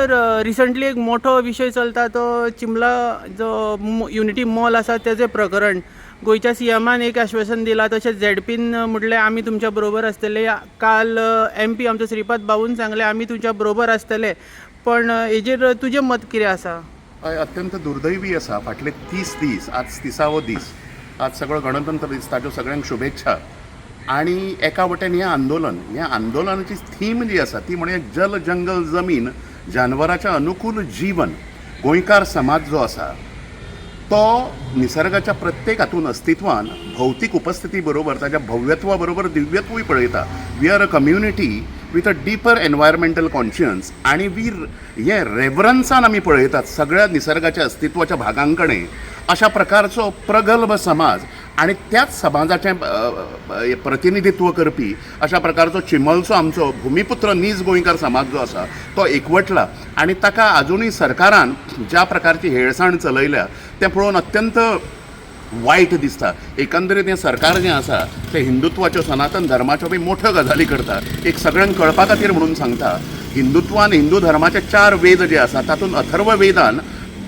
Sir recently एक मोठो विषय चलता तो चिंबला जो युनिटी मॉल आसा तेजें प्रकरण. गोंयच्या सीएमान एक आश्वासन दिलां, तशेंच झेडपीन म्हटलें आमी तुमच्या बरोबर आसतले. काल MP आमचो श्रीपाद भाऊन सांगलें आमी तुमच्या बरोबर आसतले. पण हेजेर तुजें मत कितें आसा? अत्यंत दुर्दैवी आसा. फाटले 30 दीस, आज 30वो दीस, आज सगळो गणतंत्र दीस, ताज्यो सगळ्यांक शुभेच्छा. आणि एका वटेन हें आंदोलनाची थीम जी आसा ती म्हणजे जल जंगल जमीन जानवराच्या अनुकूल जीवन. गोंयकार समाज जो आसा तो निसर्गाच्या प्रत्येक हातून अस्तित्वान भौतीक उपस्थिती बरोबर ताच्या भव्यत्वा बरोबर दिव्यत्वूय पळयता. We are a community with a deeper environmental conscience आणि हे रेवरन्सान आमी पळयतात सगळ्या निसर्गाच्या अस्तित्वाच्या भागां कडेन. अशा प्रकारचो प्रगल्भ समाज आणि त्याच समाजाचें प्रतिनिधित्व करपी अशा प्रकारचो चिमलचो आमचो भुमिपुत्र नीज गोंयकार समाज जो आसा तो एकवटला. आणि ताका अजुनूय सरकारान ज्या प्रकारची हेळसाण चलयल्या तें पळोवन अत्यंत वायट दिसता. एकंदरीत हें सरकार जें आसा तें हिंदुत्वाच्यो सनातन धर्माच्यो बी मोठ्यो गजाली करता. एक सगळ्यांक कळपा खातीर म्हणून सांगता, हिंदुत्वान हिंदू धर्माचे 4 वेद जे आसा तातूंत अथर्व वेदान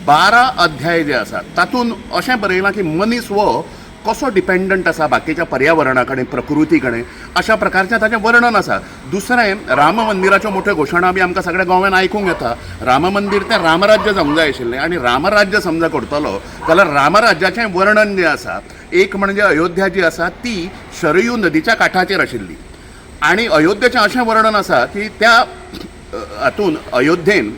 12 अध्याय जे आसा तातूंत अशें बरयलां की मनीस हो कसो डिपेंडंट आसा बाकीच्या पर्यावरणा कडेन, प्रकृती कडेन, अशा प्रकारचें ताचें वर्णन आसा. दुसरें, राम मंदिराच्यो मोठ्यो घोशणा बी आमकां सगळ्या गोव्यान आयकूंक येता. राम मंदिर तें रामराज्य जावंक जाय आशिल्लें आणि रामराज्य समजा करतलो जाल्यार रामराज्याचें वर्णन जें आसा, एक म्हणजे अयोध्या जी आसा ती शरयू नदीच्या काठाचेर आशिल्ली. आणि अयोध्येचें अशें वर्णन आसा की त्या हातून अयोध्येन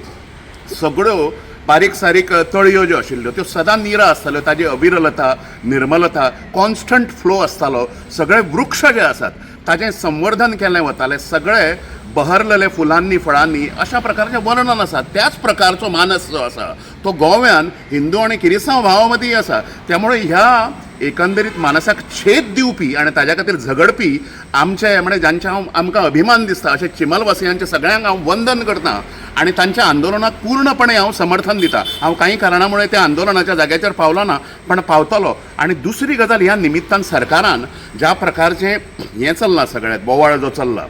सगळ्यो बारीक सारीक तळयो ज्यो आशिल्ल्यो त्यो सदां निरा आसताल्यो, ताजी अविरलता, निर्मलता, कॉन्स्टंट फ्लो आसतालो. सगळे वृक्ष जे आसात ताचें संवर्धन केलें वतालें, सगळे बहरलेले फुलांनी फळांनी, अशा प्रकारचें वर्णन आसा. त्याच प्रकारचो मानस जो आसा तो गोव्यान हिंदू आणि किरिस्तांव भावा मदीं आसा. त्यामुळे ह्या एकंदरीत मानसाक छेद दिवपी आणि ताज्या खातीर झगडपी आमचे म्हणजे ज्यांचे आमकां अभिमान दिसता अशे चिमलवासियांचे सगळ्यांक हांव वंदन करतां आणि तांच्या आंदोलनाक पूर्णपणे हांव समर्थन दितां. हांव काही कारणामुळे त्या आंदोलनाच्या जाग्याचेर पावलो ना, पण पावतलो. आणि दुसरी गजाल, ह्या निमित्तान सरकारान ज्या प्रकारचें हें चल्लां, सगळ्यात बोवाळ जो चल्ला,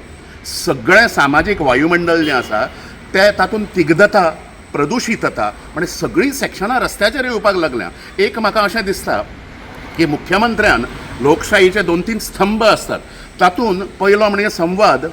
सगळें सामाजीक वायुमंडल जें आसा तें तातूंत तिगदता, प्रदुशीतता म्हणजे सगळीं सॅक्शनां रस्त्याचेर येवपाक लागल्या. एक म्हाका अशें दिसता की मुख्यमंत्र्यान लोकशाहीचे 2-3 स्तंभ असतात, तातूंत पयलो म्हणजे संवाद,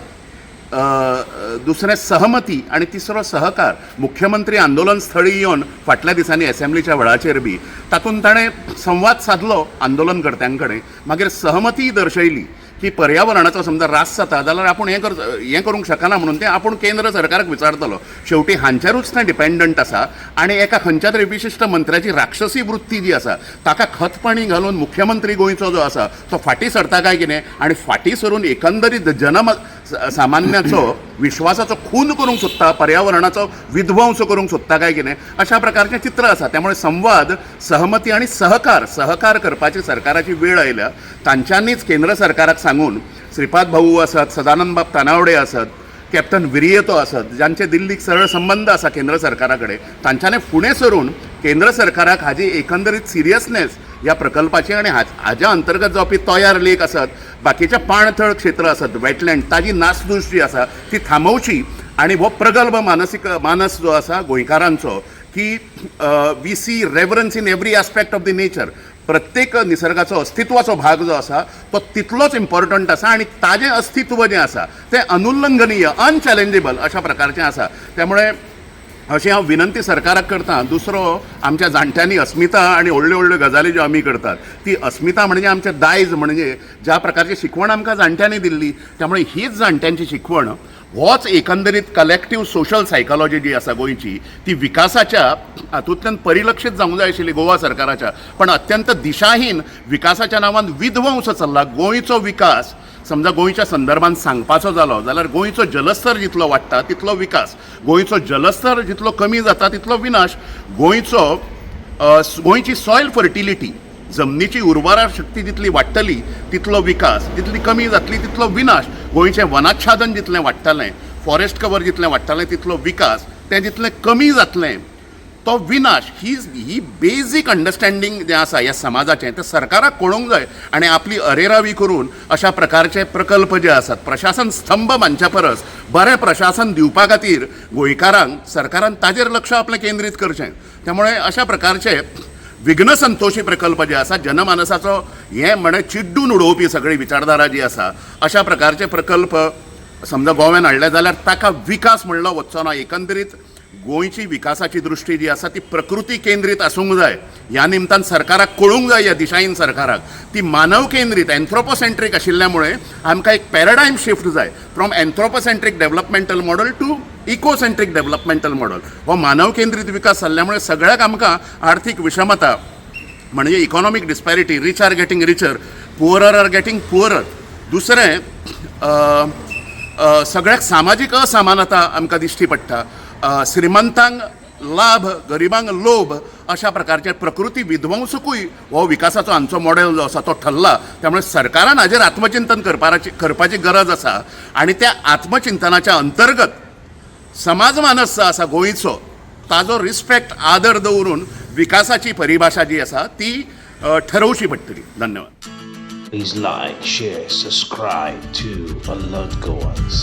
दुसरें सहमती आणि तिसरो सहकार. मुख्यमंत्री आंदोलन स्थळी येवन फाटल्या दिसांनी असेंब्लीच्या वेळाचेर बी तातूंत ताणें संवाद साधलो आंदोलनकर्त्यां कडेन. मागीर सहमती दर्शयली की पर्यावरणाचो समजा रास जाता जाल्यार आपूण हें करूंक शकना म्हणून तें आपूण केंद्र सरकाराक विचारतलो. शेवटी हांचेरूच तें डिपेंडंट आसा. आणि एका खंयच्या तरी विशिश्ट मंत्र्याची राक्षसी वृत्ती जी आसा ताका खतपणी घालून मुख्यमंत्री गोंयचो जो आसा तो फाटीं सरता काय कितें, आणि फाटीं सरून एकंदरीत सामान्याचो विश्वासाचो खून करूंक सोदता, पर्यावरणाचो विध्वंस करूंक सोदता काय कितें, अशा प्रकारचें चित्र आसा. त्यामुळे संवाद, सहमती आणि सहकार करपाची सरकाराची वेळ आयल्या. तांच्यांनीच केंद्र सरकाराक सांगून श्रीपाद भाऊ आसात, सदानंद बाब तानावडे आसात, कॅप्टन विरियतो आसात, ज्यांचे दिल्लीक सरळ संबंध आसा केंद्र सरकारा कडेन, तांच्यांनी फुडें सरून केंद्र सरकाराक हाजी एकंदरीत सिरियसनेस ह्या प्रकल्पाची आणि हाज्या अंतर्गत जावपी तयार लेक आसात, बाकीच्या पाणथळ क्षेत्र आसात, वेटलँड, ताजी नासधूस जी आसा ती थांबोवची. आणि हो प्रगल्भ मानस जो आसा गोंयकारांचो की we see reverence in every aspect of the nature, प्रत्येक निसर्गाचो अस्तित्वाचो भाग जो आसा तो तितलोच इम्पॉर्टंट आसा आणि ताजें अस्तित्व जें आसा तें अनुल्लंघनीय, अनचॅलेंजेबल अशा प्रकारचें आसा. त्यामुळे अशी हांव विनंती सरकाराक करतां. दुसरो, आमच्या जाणट्यांनी अस्मिता आणि व्हडल्यो व्हडल्यो गजाली ज्यो आमी करतात ती अस्मिता म्हणजे आमचें दायज, म्हणजे ज्या प्रकारची शिकवण आमकां जाणट्यांनी दिल्ली, त्यामुळे हीच जाणट्यांची शिकवण, होच एकंदरीत कलेक्टीव सोशल सायकॉलॉजी जी आसा गोंयची ती विकासाच्या हातूंतल्यान परिलक्षीत जावंक जाय आशिल्ली गोवा सरकाराच्या. पण अत्यंत दिशाहीन विकासाच्या नांवान विध्वंस चल्ला. गोंयचो विकास समजा गोंयच्या संदर्भात सांगपाचो जालो जाल्यार गोंयचो जलस्तर जितलो वाडटा तितलो विकास, गोंयचो जलस्तर जितलो कमी जाता तितलो विनाश, गोंयची सॉयल फर्टिलिटी, जमनीची उर्वरा शक्ती जितली वाडटली तितलो विकास, जितली कमी जातली तितलो विनाश. गोंयचें वनाच्छादन जितलें वाडटलें, फॉरेस्ट कवर जितलें वाडटलें तितलो विकास, तें जितलें कमी जातलें तो विनाश ही बेजीक अंडरस्टँडींग जें आसा ह्या समाजाचें तें सरकाराक कळूंक जाय आनी आपली अरेरावी करून अशा प्रकारचे प्रकल्प जे आसात प्रशासन स्तंभ मानच्या परस बरें प्रशासन दिवपा खातीर गोंयकारांक सरकारान ताजेर लक्ष आपलें केंद्रीत करचें. त्यामुळे अशा प्रकारचे विघ्न संतोशी प्रकल्प जे आसा जनमानसाचो हें म्हणे चिड्डून उडोवपी सगळी विचारधारा जी आसा अशा प्रकारचे प्रकल्प समजा गोव्यान हाडले जाल्यार ताका विकास म्हणलो वचचो ना. एकंदरीत गोंयची विकासाची दृश्टी जी आसा ती प्रकृती केंद्रीत आसूंक जाय. ह्या निमतान सरकाराक कळूंक जाय ह्या दिशाहीन सरकाराक ती मानव केंद्रीत एन्थ्रोपोसेंट्रीक आशिल्ल्या मुळे आमकां एक पॅराडायम शिफ्ट जाय from anthropocentric developmental model to ecocentric developmental model. हो मानव केंद्रीत विकास जाल्ल्यामुळे सगळ्याक आमकां आर्थीक विशमता म्हणजे economic disparity rich are getting richer poorer are getting poorer. दुसरें सगळ्याक सामाजीक असमानता आमकां दिश्टी पडटा. श्रीमंतांक लाभ गरिबांक लोभ अशा प्रकारचे प्रकृती विध्वंसकूय हो विकासाचो हांचो मॉडेल जो आसा तो ठरला. त्यामुळे सरकारान हाजेर आत्मचिंतन करपाची गरज आसा आनी त्या आत्मचिंतनाच्या अंतर्गत समाज मानस जो आसा गोंयचो ताजो रिस्पेक्ट आदर दवरून विकासाची परिभाषा जी आसा ती ठरवची पडटली. धन्यवाद. Please like, share, subscribe to Alert Goans.